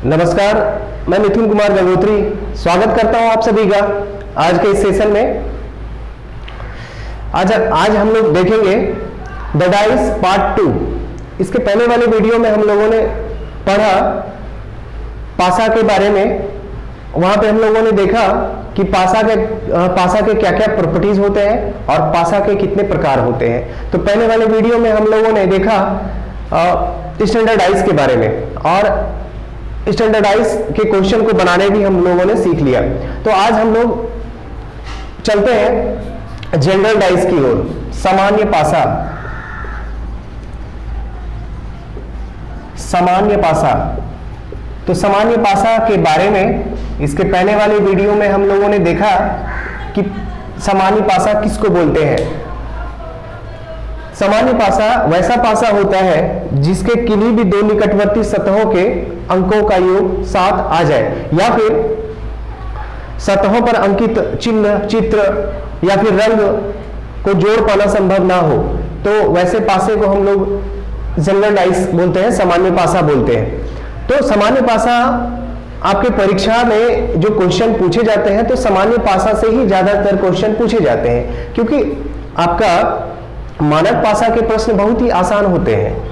नमस्कार, मैं मिथुन कुमार गंगोत्री स्वागत करता हूं आप सभी का आज के इस सेशन में। आज हम लोग देखेंगे द डाइस पार्ट 2। इसके पहले वाले वीडियो में हम लोगों ने पढ़ा पासा के बारे में। वहां पे हम लोगों ने देखा कि पासा के क्या क्या प्रॉपर्टीज होते हैं और पासा के कितने प्रकार होते हैं। तो पहले वाले वीडियो में हम लोगों ने देखा स्टैंडर्डाइज के बारे में और स्टैंडर्डाइज के क्वेश्चन को बनाने भी हम लोगों ने सीख लिया। तो आज हम लोग चलते हैं जनरलाइज की ओर। सामान्य पासा, सामान्य पासा। तो सामान्य पासा के बारे में इसके पहले वाले वीडियो में हम लोगों ने देखा कि सामान्य पासा किसको बोलते हैं। सामान्य पासा वैसा पासा होता है जिसके किन्हीं भी दो निकटवर्ती सतहों के अंकों का योग 7 आ जाए, या फिर सतहों पर अंकित चिन्ह, चित्र या फिर रंग को जोड़ पाना संभव ना हो, तो वैसे पासे को हम लोग जनरलाइज बोलते हैं, सामान्य पासा बोलते हैं। तो सामान्य पासा आपके परीक्षा में जो क्वेश्चन पूछे जाते हैं तो सामान्य पासा से ही ज्यादातर क्वेश्चन पूछे जाते हैं, क्योंकि आपका मानक पासा के प्रश्न बहुत ही आसान होते हैं।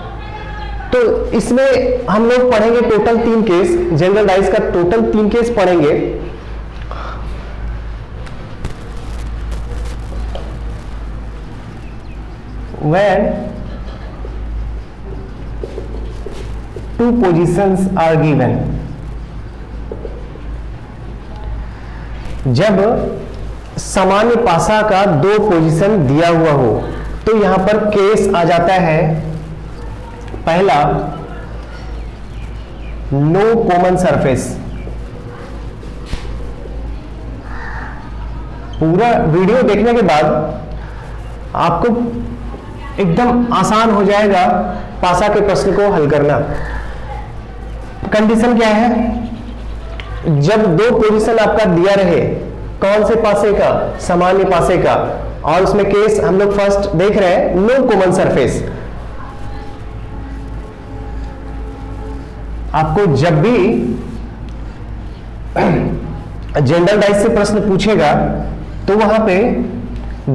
तो इसमें हम लोग पढ़ेंगे टोटल 3 केस। जनरलाइज का टोटल 3 केस पढ़ेंगे। When 2 positions are given, जब सामान्य पासा का 2 पोजीशन दिया हुआ हो तो यहां पर केस आ जाता है। पहला, नो कॉमन सरफेस। पूरा वीडियो देखने के बाद आपको एकदम आसान हो जाएगा पासा के प्रश्न को हल करना। कंडीशन क्या है? जब 2 पोजीशन आपका दिया रहे, कौन से पासे का? सामान्य पासे का। और उसमें केस हम लोग फर्स्ट देख रहे हैं, नो कॉमन सरफेस। आपको जब भी जनरलाइज से प्रश्न पूछेगा तो वहां पे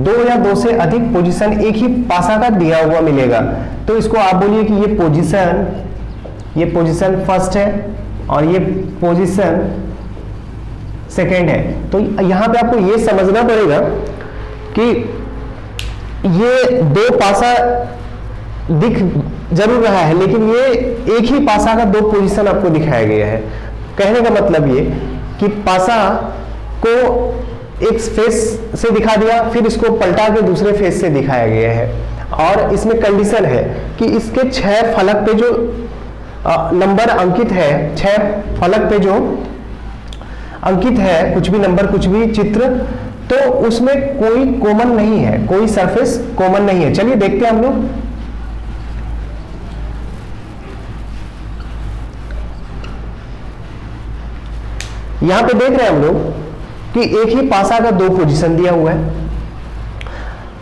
2 या 2 से अधिक पोजीशन एक ही पासा का दिया हुआ मिलेगा। तो इसको आप बोलिए कि ये पोजीशन फर्स्ट है और ये पोजीशन सेकेंड है। तो यहां पे आपको ये समझना पड़ेगा कि ये 2 पासा दिख जरूर रहा है, लेकिन ये एक ही पासा का 2 पोजीशन आपको दिखाया गया है। कहने का मतलब ये कि पासा को एक फेस से दिखा दिया, फिर इसको पलटा के दूसरे फेस से दिखाया गया है। और इसमें कंडीशन है कि इसके 6 फलक पे जो नंबर अंकित है, 6 फलक पे जो अंकित है कुछ भी नंबर, कुछ भी चित्र, तो उसमें कोई कॉमन नहीं है, कोई सरफेस कॉमन नहीं है। चलिए देखते हैं हम लोग। यहां पे देख रहे हैं हम लोग कि एक ही पासा का 2 पोजीशन दिया हुआ है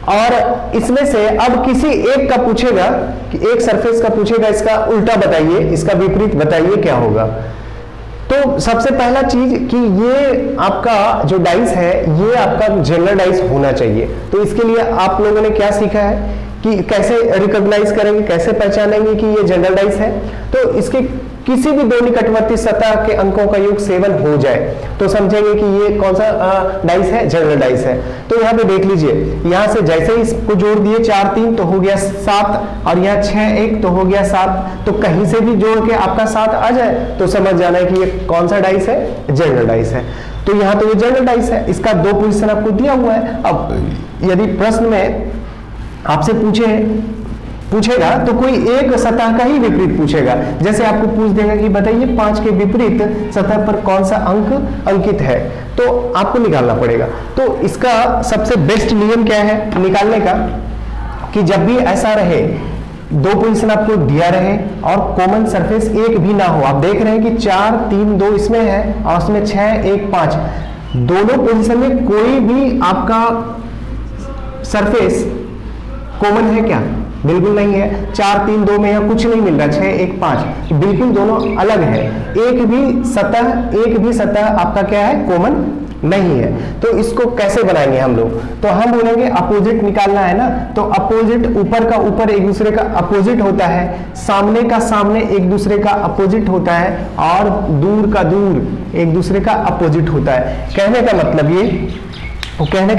और इसमें से अब किसी एक का पूछेगा कि एक सरफेस का पूछेगा, इसका उल्टा बताइए, इसका विपरीत बताइए क्या होगा। तो सबसे पहला चीज कि ये आपका जो डाइस है ये आपका जनरल डाइस होना चाहिए। तो इसके लिए आप लोगों ने क्या सीखा है कि कैसे रिकॉग्नाइज करेंगे, कैसे पहचानेंगे कि ये जनरल डाइस है। तो इसके किसी भी 2 निकटवर्ती सतह के अंकों का योग 7 हो जाए तो समझेंगे कि ये कौन सा डाइस है, जनरल डाइस है। तो यहाँ पे देख लीजिए, यहाँ से जैसे ही इसको जोड़ दिए 4 3 तो हो गया 7 और यहाँ 6 1 तो हो गया 7। तो कहीं से भी जोड़ के आपका 7 आ जाए तो समझ जाना है कि ये कौन सा डाइस है, जनरल डाइस है। तो यहाँ तो ये जनरल डाइस है, इसका 2 पोजीशन आपको दिया हुआ है। अब यदि प्रश्न में आपसे पूछेगा तो कोई एक सतह का ही विपरीत पूछेगा। जैसे आपको पूछ देगा कि बताइए 5 के विपरीत सतह पर कौन सा अंक अंकित है, तो आपको निकालना पड़ेगा। तो इसका सबसे बेस्ट नियम क्या है निकालने का कि जब भी ऐसा रहे, 2 पोजीशन आपको दिया रहे और कॉमन सरफेस एक भी ना हो। आप देख रहे हैं कि 4 3 2 इसमें है और उसमें 6 1 5, दोनों पोजीशन में कोई भी आपका सरफेस कॉमन है क्या? बिल्कुल नहीं है। 4 3 2 में यहाँ कुछ नहीं मिल रहा, 6 1 5, बिल्कुल दोनों अलग है। एक भी सतह आपका क्या है, कॉमन नहीं है। तो इसको कैसे बनाएंगे हम लोग, तो हम बोलेंगे अपोजिट निकालना है ना, तो अपोजिट ऊपर का ऊपर एक दूसरे का अपोजिट होता है, सामने का सामने एक दूसरे का अपोजिट होता है, और दूर का दूर एक दूसरे का अपोजिट होता है। कहने का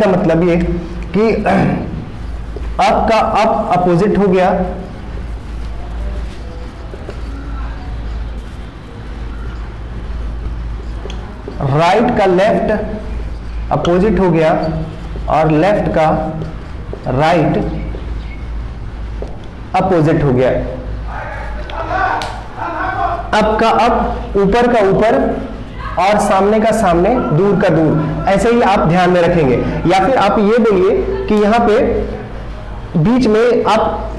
मतलब ये कि अप का अप अपोजिट हो गया, राइट का लेफ्ट अपोजिट हो गया, और लेफ्ट का राइट अपोजिट हो गया। अप का अप, ऊपर का ऊपर, और सामने का सामने, दूर का दूर, ऐसे ही आप ध्यान में रखेंगे। या फिर आप ये बोलिए कि यहाँ पे बीच में आप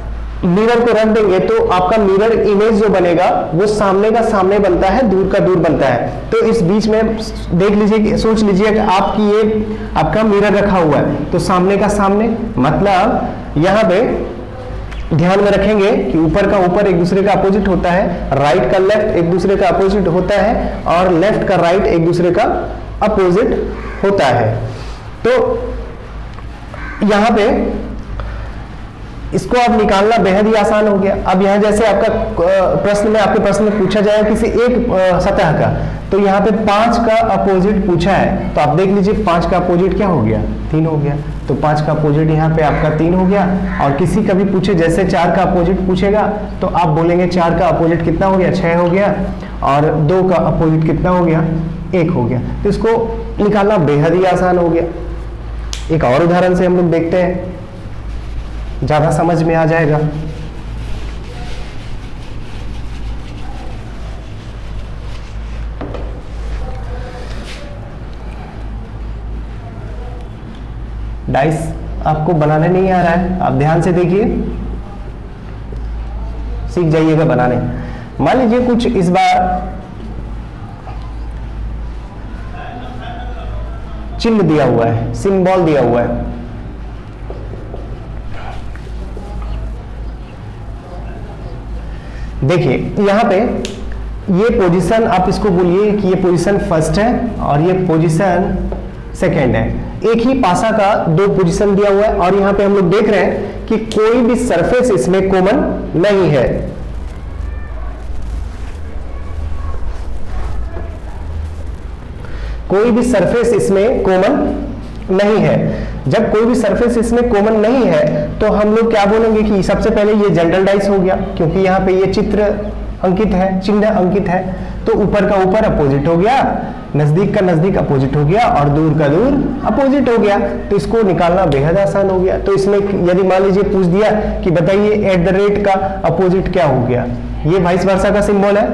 मिरर को रख देंगे तो आपका मिरर इमेज जो बनेगा वो सामने का सामने बनता है, दूर का दूर बनता है। तो इस बीच में देख लीजिए, सोच लीजिए कि आपकी ये आपका मिरर रखा हुआ है, तो सामने का सामने मतलब यहाँ पे ध्यान में रखेंगे कि ऊपर का ऊपर एक दूसरे का अपोजिट होता है, राइट का लेफ्ट एक दूसरे का अपोजिट होता है, और लेफ्ट का राइट एक दूसरे का अपोजिट होता है। तो यहाँ पे इसको अब निकालना बेहद ही आसान हो गया। अब यहाँ जैसे आपका प्रश्न में, आपके प्रश्न में पूछा जाए किसी एक सतह का, तो यहाँ पे 5 का अपोजिट पूछा है, तो आप देख लीजिए 5 का अपोजिट क्या हो गया, 3 हो गया। तो 5 का अपोजिट यहाँ पे आपका 3 हो गया। और किसी का भी पूछे, जैसे 4 का अपोजिट पूछेगा तो आप बोलेंगे 4 का अपोजिट कितना हो गया, 6 हो गया, और 2 का अपोजिट कितना हो गया, 1 हो गया। तो इसको निकालना बेहद ही आसान हो गया। एक और उदाहरण से हम लोग देखते हैं, ज्यादा समझ में आ जाएगा। डाइस आपको बनाने नहीं आ रहा है, आप ध्यान से देखिए, सीख जाइएगा बनाने। मान लीजिए कुछ इस बार चिन्ह दिया हुआ है, सिंबल दिया हुआ है। देखिए यहाँ पे ये पोजीशन, आप इसको बोलिए कि ये पोजीशन फर्स्ट है और ये पोजीशन सेकंड है। एक ही पासा का 2 पोजीशन दिया हुआ है, और यहाँ पे हम लोग देख रहे हैं कि कोई भी सरफेस इसमें कॉमन नहीं है। कोई भी सरफेस इसमें कॉमन नहीं है। जब कोई भी सरफेस इसमें कॉमन नहीं है तो हम लोग क्या बोलेंगे कि सबसे पहले ये जनरल डाइस हो गया, क्योंकि यहाँ पे ये चित्र अंकित है, चिन्ह अंकित है। तो ऊपर का ऊपर अपोजिट हो गया, नजदीक का नजदीक अपोजिट हो गया, और दूर का दूर अपोजिट हो गया। तो इसको निकालना बेहद आसान हो गया। तो इसमें यदि मान लीजिए पूछ दिया कि बताइए @ का अपोजिट क्या हो गया, ये वाइस वर्सा का सिंबल है।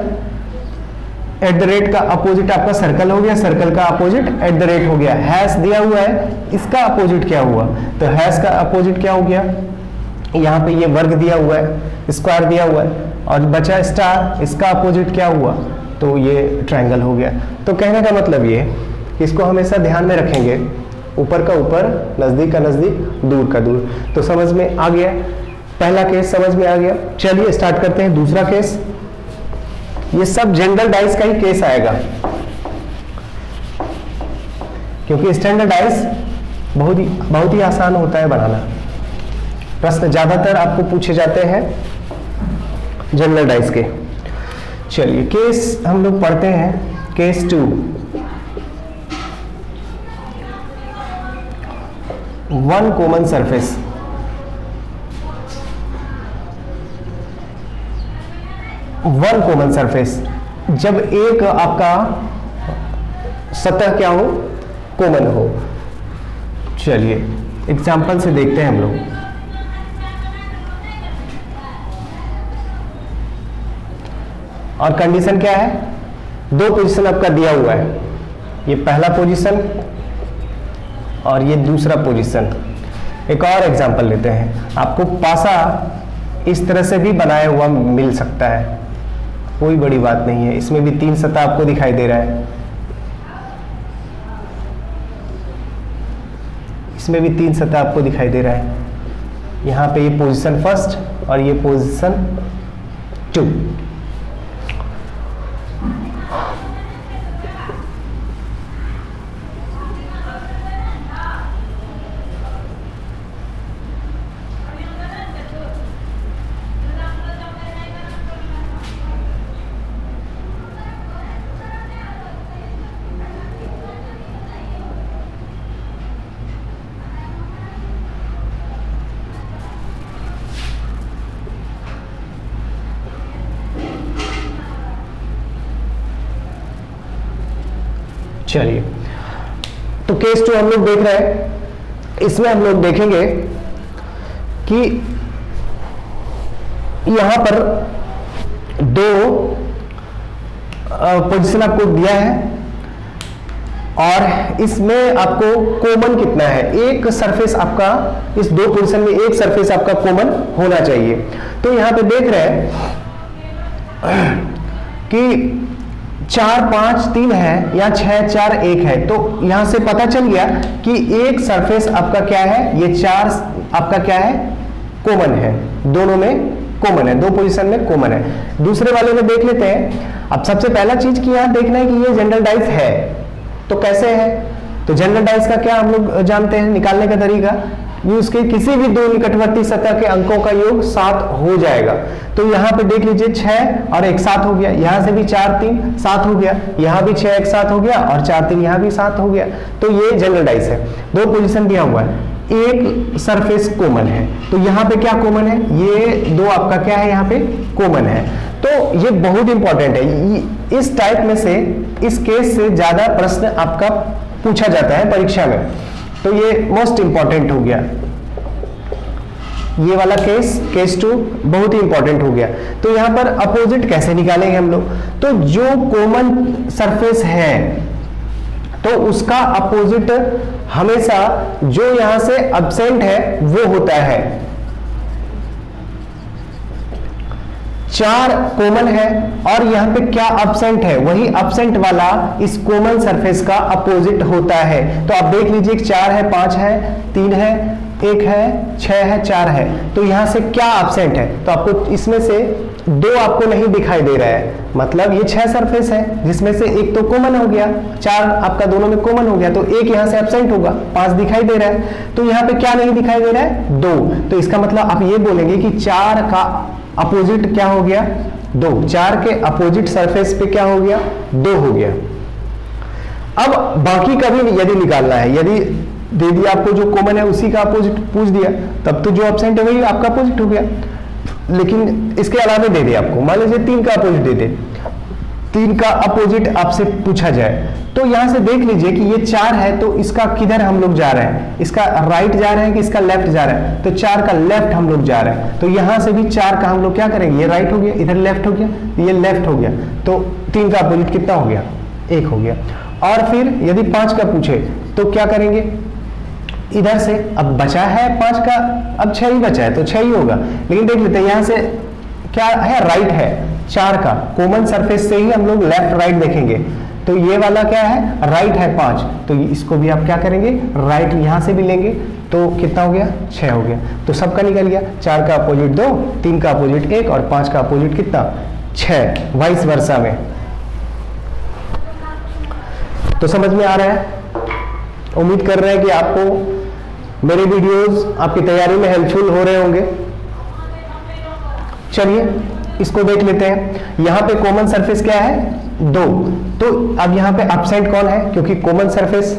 @ का अपोजिट आपका सर्कल हो गया, सर्कल का अपोजिट @ हो गया। हैश दिया हुआ है, इसका अपोजिट क्या हुआ, तो हैश का अपोजिट क्या हो गया, यहाँ पे ये वर्ग दिया हुआ है, स्क्वायर दिया हुआ है, और बचा स्टार, इसका अपोजिट क्या हुआ, तो ये ट्रायंगल हो गया। तो कहने का मतलब ये कि इसको हमेशा ध्यान में रखेंगे, ऊपर का ऊपर, नजदीक का नजदीक, दूर का दूर। तो समझ में आ गया, पहला केस समझ में आ गया। चलिए स्टार्ट करते हैं दूसरा केस। ये सब जनरल डाइस का ही केस आएगा, क्योंकि स्टैंडर्ड डाइस बहुत ही आसान होता है बनाना। प्रश्न ज्यादातर आपको पूछे जाते हैं जनरल डाइस के। चलिए केस हम लोग पढ़ते हैं, case 2। 1 common surface. One common surface, जब एक आपका सतह क्या हो, कॉमन हो। चलिए एग्जाम्पल से देखते हैं हम लोग। और कंडीशन क्या है, 2 पोजीशन आपका दिया हुआ है, ये पहला पोजीशन और ये दूसरा पोजीशन। एक और एग्जाम्पल लेते हैं। आपको पासा इस तरह से भी बनाया हुआ मिल सकता है, कोई बड़ी बात नहीं है। इसमें भी 3 सतह आपको दिखाई दे रहा है, इसमें भी 3 सतह आपको दिखाई दे रहा है। यहाँ पे ये पोजीशन फर्स्ट और ये पोजीशन 2। चलिए, तो केस 2 हम लोग देख रहे हैं। इसमें हम लोग देखेंगे कि यहां पर 2 पोजीशन आपको दिया है और इसमें आपको कॉमन कितना है। एक सरफेस आपका इस 2 पोजीशन में एक सरफेस आपका कॉमन होना चाहिए। तो यहां पे देख रहे हैं कि 4 5 3 है या 6 4 1 है। तो यहां से पता चल गया कि एक सरफेस आपका क्या है, ये 4 आपका क्या है, कॉमन है, दोनों में कॉमन है, 2 पोजीशन में कॉमन है। दूसरे वाले में देख लेते हैं। अब सबसे पहला चीज कि यहां देखना है कि ये जनरल डाइस है, तो कैसे है। तो जनरल डाइस का क्या हम लोग जानते हैं, निकालने का तरीका, ये उसके किसी भी 2 निकटवर्ती सतह के अंकों का योग 7 हो जाएगा। तो यहाँ पे देख लीजिए 6 और 1 7 हो गया, यहाँ से भी 4 3 7 हो गया, यहाँ भी 6 1 7 हो गया और 4 3 यहाँ भी 7 हो गया। तो ये जनरल डाइस है, 2 पोजीशन दिया हुआ है, एक सरफेस कॉमन है। तो यहाँ पे क्या कॉमन है, ये 2 आपका क्या है, यहाँ पे कॉमन है। तो ये बहुत इंपॉर्टेंट है। इस टाइप में से, इस केस से ज्यादा प्रश्न आपका पूछा जाता है परीक्षा में, तो ये मोस्ट इंपॉर्टेंट हो गया। ये वाला केस 2 बहुत ही इंपॉर्टेंट हो गया। तो यहां पर अपोजिट कैसे निकालेंगे हम लोग, तो जो कॉमन सरफेस है तो उसका अपोजिट हमेशा जो यहां से एब्सेंट है वो होता है। 4 कॉमन है और यहां पे क्या एब्सेंट है, वही एब्सेंट वाला इस कॉमन सरफेस का अपोजिट होता है। तो आप देख लीजिए 4 है, 5 है, 3 है, 1 है, 6 है, 4 है। तो यहां से क्या एब्सेंट है, तो आपको इसमें से 2 आपको नहीं दिखाई दे रहा है, मतलब ये 6 सरफेस है जिसमें से 1 तो कॉमन हो गया, 4 आपका दोनों में कॉमन हो गया, तो 1 यहां से एब्सेंट होगा, 5 दिखाई दे रहा है। तो यहां पे क्या नहीं दिखाई दे रहा है, 2। तो इसका मतलब आप ये बोलेंगे कि 4 का अपोजिट क्या हो गया, 2। 4 के अपोजिट सरफेस पे क्या हो गया, 2 हो गया। अब बाकी का भी यदि निकालना है, यदि दे दिया आपको जो कॉमन है उसी का अपोजिट पूछ दिया, तब तो जो एब्सेंट है वही आपका अपोजिट हो गया। लेकिन इसके अलावा दे दे आपको, मान लीजिए 3 का अपोजिट दे दे, 3 का अपोजिट आपसे पूछा जाए, तो यहां से देख लीजिए कि ये 4 है, तो इसका किधर हम लोग जा रहे हैं, इसका राइट जा रहे हैं कि इसका लेफ्ट जा रहे हैं, तो 4 का लेफ्ट हम लोग जा रहे हैं। तो यहां से भी 4 का हम लोग क्या करेंगे, ये राइट हो गया, इधर लेफ्ट हो गया, ये लेफ्ट हो गया, तो 3 का अपोजिट कितना हो गया, 1 हो गया। और फिर यदि 5 का पूछे तो क्या करेंगे, इधर से अब बचा है 5 का, अब 6 ही बचा है तो 6 ही होगा। लेकिन देख लेते हैं यहां से क्या है, राइट है 4 का, कॉमन सरफेस से ही हम लोग लेफ्ट राइट देखेंगे, तो ये वाला क्या है, राइट है 5, तो इसको भी आप क्या करेंगे, राइट यहां से भी लेंगे, तो कितना हो गया, 6 हो गया। तो सबका निकल गया, 4 का अपोजिट 2, 3 का अपोजिट 1 और 5 का अपोजिट कितना, 6, वाइस वर्सा में। तो समझ में आ रहा है, उम्मीद कर रहे हैं कि आपको मेरे वीडियोस आपकी तैयारी में हेल्पफुल हो रहे होंगे। चलिए इसको देख लेते हैं। यहां पे कॉमन सरफेस क्या है, 2, तो अब यहां पे एब्सेंट कौन है, क्योंकि कॉमन सरफेस